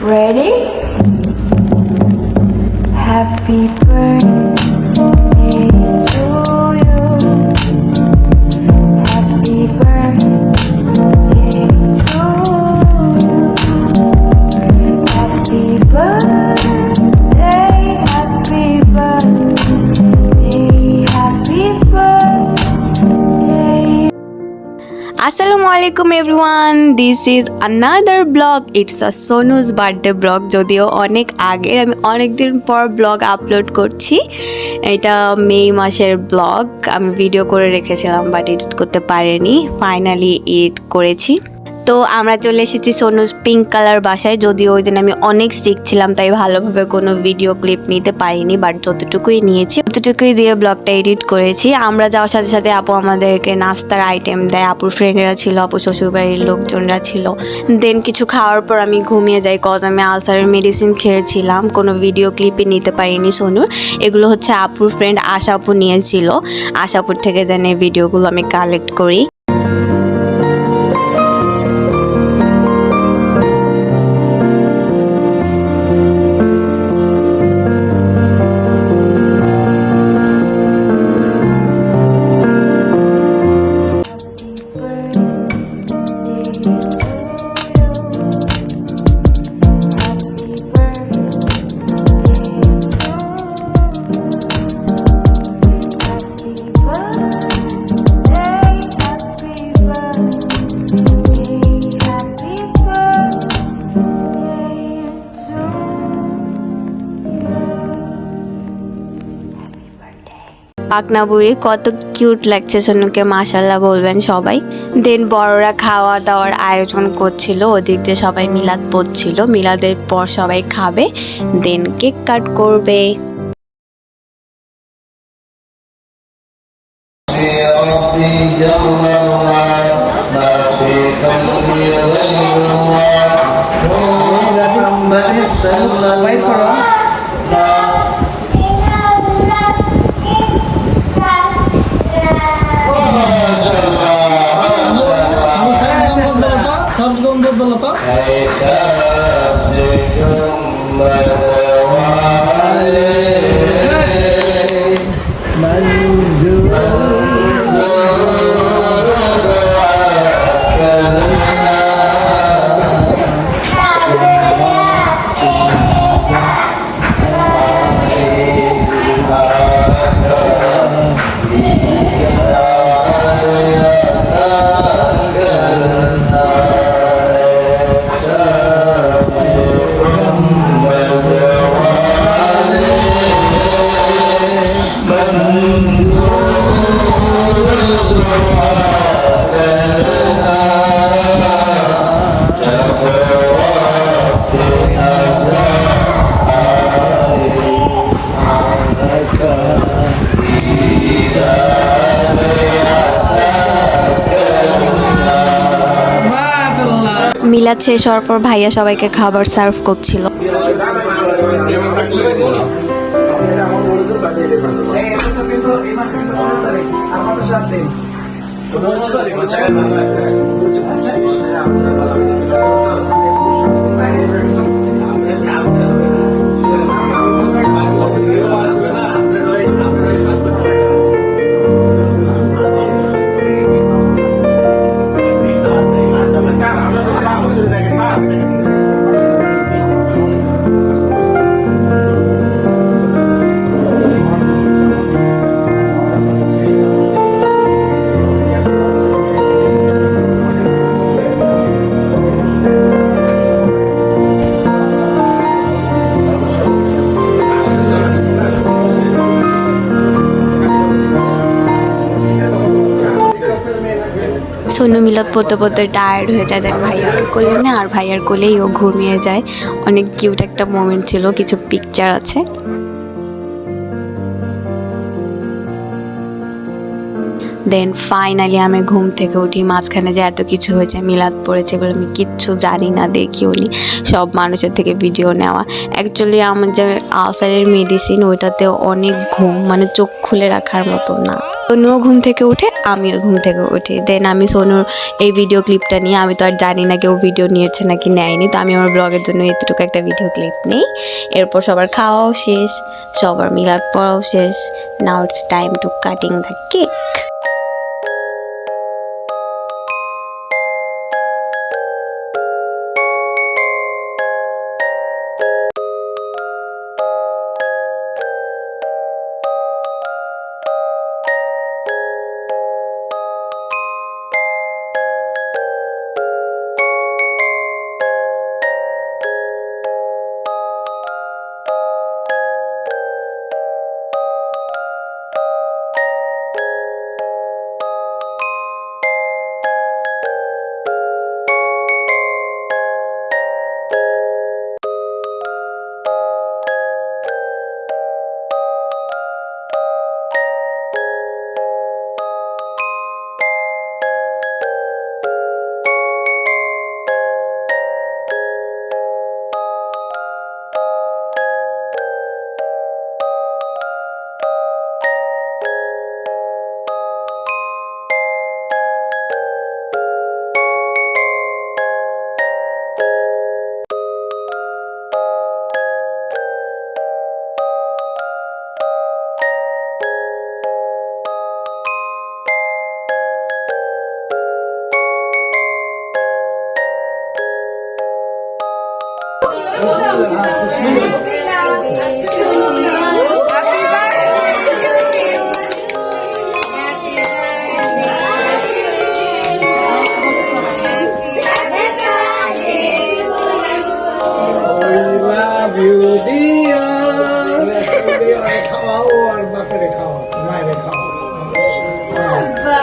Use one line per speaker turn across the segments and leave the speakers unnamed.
Ready? Happy birthday to you. Happy birthday to you. Happy birthday, happy birthday, happy birthday.
Assalamualaikum everyone, this is another vlog. It's a Sonu's birthday vlog. যদিও অনেক আগের, আমি অনেক দিন পর blog upload করছি। এটা মে মাসের ব্লগ। আমি ভিডিও করে রেখেছিলাম বাট এডিট করতে পারিনি, ফাইনালি এডিট করেছি। তো আমরা চলে এসেছি সোনুস পিঙ্ক কালার বাসায়। যদিও ওই দিন আমি অনেক স্ট্রিক্ট ছিলাম, তাই ভালোভাবে কোনো ভিডিও ক্লিপ নিতে পারিনি, বাট যতটুকুই নিয়েছি ততটুকুই দিয়ে ব্লগটা এডিট করেছি। আমরা যাওয়ার সাথে সাথে আপু আমাদেরকে নাস্তার আইটেম দেয়। আপুর ফ্রেন্ডেরা ছিল, আপু শ্বশুরবাড়ির লোকজনরা ছিল। দেন কিছু খাওয়ার পর আমি ঘুমিয়ে যাই, কজ আমি আলসারের মেডিসিন খেয়েছিলাম। কোনো ভিডিও ক্লিপই নিতে পারিনি সোনুর। এগুলো হচ্ছে আপুর ফ্রেন্ড আশা আপু নিয়েছিল। আশাপুর থেকে দেন এই ভিডিওগুলো আমি কালেক্ট করি। পাকনা বুড়ি কত কিউট লাগছে সোনুকে, মাশাল্লাহ বলবেন সবাই। দেন বড়রা খাওয়া দাওয়ার আয়োজন করছিল, ওদিক দিয়ে সবাই মিলাদ পড়ছিল। মিলাদের পর সবাই খাবে, দেন কেক কাট করবে। মিলাদ শেষ হওয়ার পর ভাইয়া সবাইকে খাবার সার্ভ করছিল। সোনু মিলাদ পড়তে পড়তে টায়ার্ড হয়ে যায়, দেন ভাইয়াকে কোলে নেয় আর ভাইয়ার কোলেই ও ঘুমিয়ে যায়। অনেক কিউট একটা মোমেন্ট ছিল, কিছু পিকচার আছে। দেন ফাইনালি আমি ঘুম থেকে উঠি, মাঝখানে যে এত কিছু হয়েছে, মিলাদ পড়েছে, এগুলো আমি কিচ্ছু জানি না, দেখিও নি, সব মানুষের থেকে ভিডিও নেওয়া। অ্যাকচুয়ালি আমার যে আলসারের মেডিসিন, ওইটাতে অনেক ঘুম, মানে চোখ খুলে রাখার মতো না। সোনুও ঘুম থেকে উঠে, আমিও ঘুম থেকে উঠি। দেন আমি সোনুর এই ভিডিও ক্লিপটা নিয়ে, আমি তো আর জানি না কেউ ভিডিও নিয়েছে নাকি নেয়নি, তো আমি আমার ব্লগের জন্য এতটুকু একটা ভিডিও ক্লিপ নেই। এরপর সবার খাওয়াও শেষ, সবার মিলাদ পড়াও শেষ। Now it's time to cutting the cake.
খাওয়াও আর বাপেরে খাওয়াও, মায়েরে খাওয়াও। খাও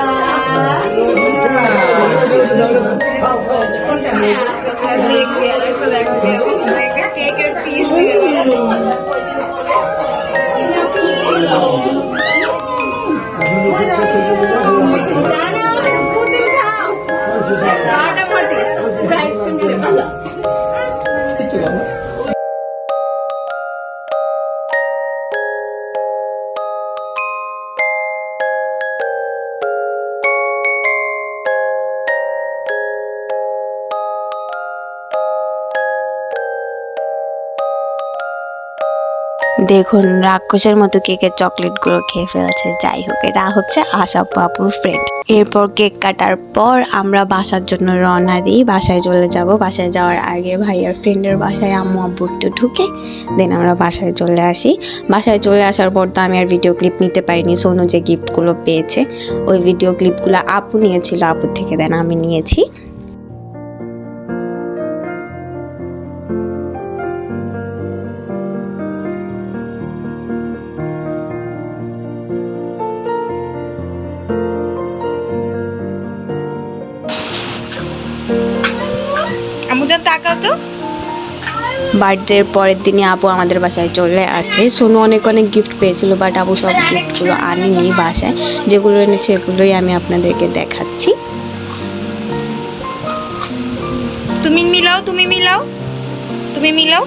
দেখুন রাক্ষসের মতো কেকের চকলেটগুলো খেয়ে ফেলেছে। যাই হোক, এটা হচ্ছে আশা আপুর ফ্রেন্ড। এরপর কেক কাটার পর আমরা বাসার জন্য রওনা দিই, বাসায় চলে যাব। বাসায় যাওয়ার আগে ভাইয়ার ফ্রেন্ডের বাসায় আম্মু আব্বু একটু ঢুকে দেন আমরা বাসায় চলে আসি। বাসায় চলে আসার পর তো আমি আর ভিডিও ক্লিপ নিতে পারিনি। সোনু যে গিফটগুলো পেয়েছে ওই ভিডিও ক্লিপগুলো আপু নিয়েছিল, আপুর থেকে দেন আমি নিয়েছি। বার্থডের পরের দিনই আপু আমাদের বাসায় চলে আসে। সোনু অনেক গিফট পেয়েছিল, বাট আপু সব গিফটগুলো আনিনি বাসায়। যেগুলো এনেছে এগুলোই আমি আপনাদেরকে দেখাচ্ছি।
তুমি মিলাও, তুমি মিলাও, তুমি মিলাও।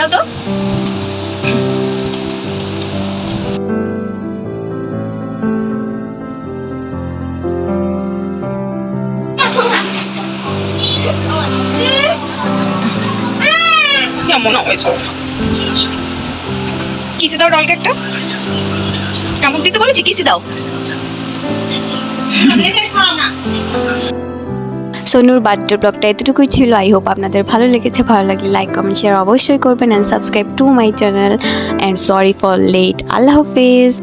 দাও তো। কেমন হয়েছে? কিসে দাও ডলকে একটা কামড় দিতে বলেছি, কিসে দাও।
সোনুর বার্থডে ব্লগটা এতটুকুই ছিল। আই হোপ আপনাদের ভালো লেগেছে। ভালো লাগলে লাইক কমেন্ট শেয়ার অবশ্যই করবেন and subscribe to my channel and sorry for late. আল্লাহ হাফেজ।